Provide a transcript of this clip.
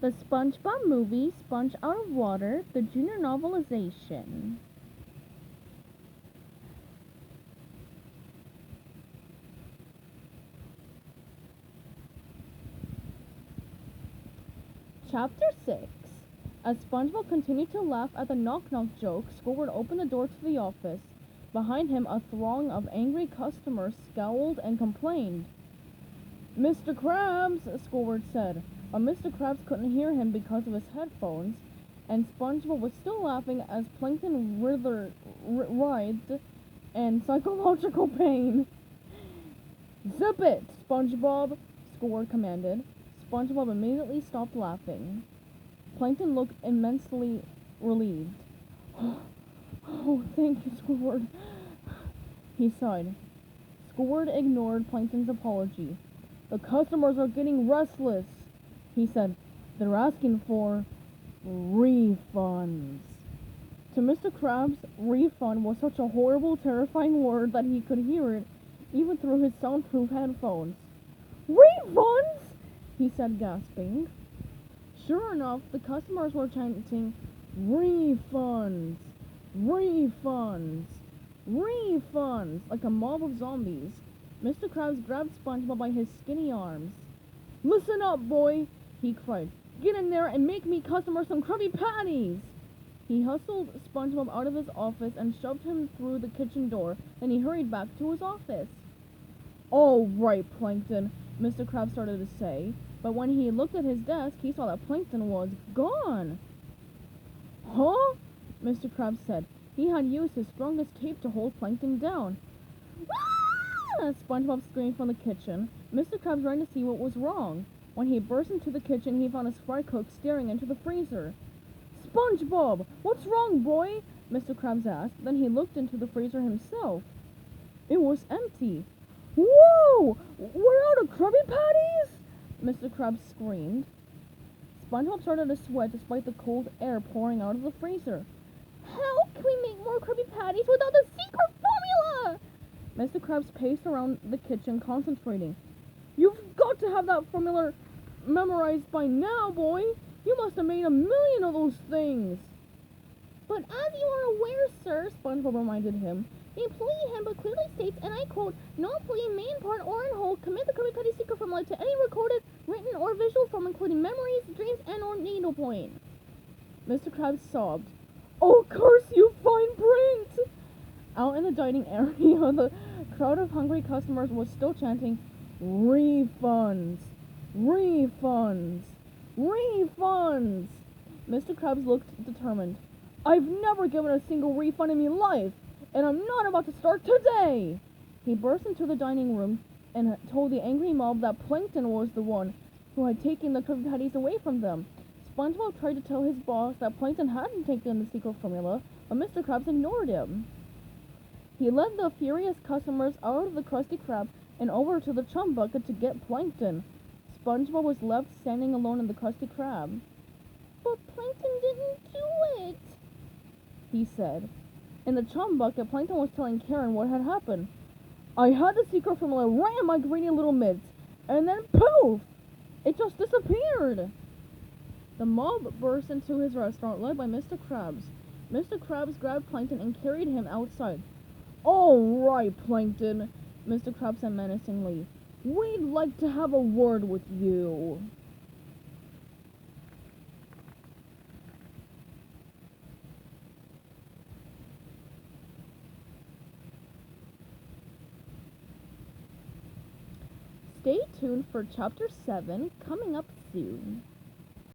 The SpongeBob movie, Sponge Out of Water, the junior novelization. Chapter 6. As SpongeBob continued to laugh at the knock-knock joke, Squidward opened the door to the office. Behind him, a throng of angry customers scowled and complained. "Mr. Krabs," Squidward said, but Mr. Krabs couldn't hear him because of his headphones, and SpongeBob was still laughing as Plankton writhed in psychological pain. "Zip it, SpongeBob," Squidward commanded. SpongeBob immediately stopped laughing. Plankton looked immensely relieved. "Oh, thank you, Squidward," he sighed. Squidward ignored Plankton's apology. "The customers are getting restless," he said. "They're asking for refunds." To Mr. Krabs, refund was such a horrible, terrifying word that he could hear it even through his soundproof headphones. "Refunds?" he said, gasping. Sure enough, the customers were chanting, "Refunds! Refunds! Refunds!" like a mob of zombies. Mr. Krabs grabbed SpongeBob by his skinny arms. "Listen up, boy!" he cried. "Get in there and make me customers some Krabby Patties!" He hustled SpongeBob out of his office and shoved him through the kitchen door. Then he hurried back to his office. "All right, Plankton," Mr. Krabs started to say, but when he looked at his desk, he saw that Plankton was gone. "Huh?" Mr. Krabs said. He had used his strongest tape to hold Plankton down. "Ah!" SpongeBob screamed from the kitchen. Mr. Krabs ran to see what was wrong. When he burst into the kitchen, he found his fry cook staring into the freezer. "SpongeBob, what's wrong, boy?" Mr. Krabs asked. Then he looked into the freezer himself. It was empty. "Whoa! We're out of Krabby Patties!" Mr. Krabs screamed. SpongeBob started to sweat despite the cold air pouring out of the freezer. "How can we make more Krabby Patties without the secret formula?" Mr. Krabs paced around the kitchen, concentrating. "You've got to have that formula memorized by now, boy. You must have made 1,000,000 of those things." "But as you are aware, sir," SpongeBob reminded him, "the employee handbook clearly states, and I quote, 'No employee may in part or in whole commit the Krabby Patty secret formula to any recorded, written, or visual form, including memories, dreams, and or needlepoint.'" Mr. Krabs sobbed. "Oh, curse you, fine print!" Out in the dining area, the crowd of hungry customers was still chanting, "Refunds! Refunds! Refunds!" Mr. Krabs looked determined. "I've never given a single refund in my life, and I'm not about to start today!" He burst into the dining room and told the angry mob that Plankton was the one who had taken the Krabby Patties away from them. SpongeBob tried to tell his boss that Plankton hadn't taken the secret formula, but Mr. Krabs ignored him. He led the furious customers out of the Krusty Krab and over to the chum bucket to get Plankton. SpongeBob was left standing alone in the Krusty Krab. "But Plankton didn't do it," he said. In the chum bucket, Plankton was telling Karen what had happened. "I had the secret formula right in my greedy little mitts, and then poof! It just disappeared!" The mob burst into his restaurant, led by Mr. Krabs. Mr. Krabs grabbed Plankton and carried him outside. "All right, Plankton," Mr. Krabs said menacingly. "We'd like to have a word with you." Stay tuned for Chapter 7 coming up soon.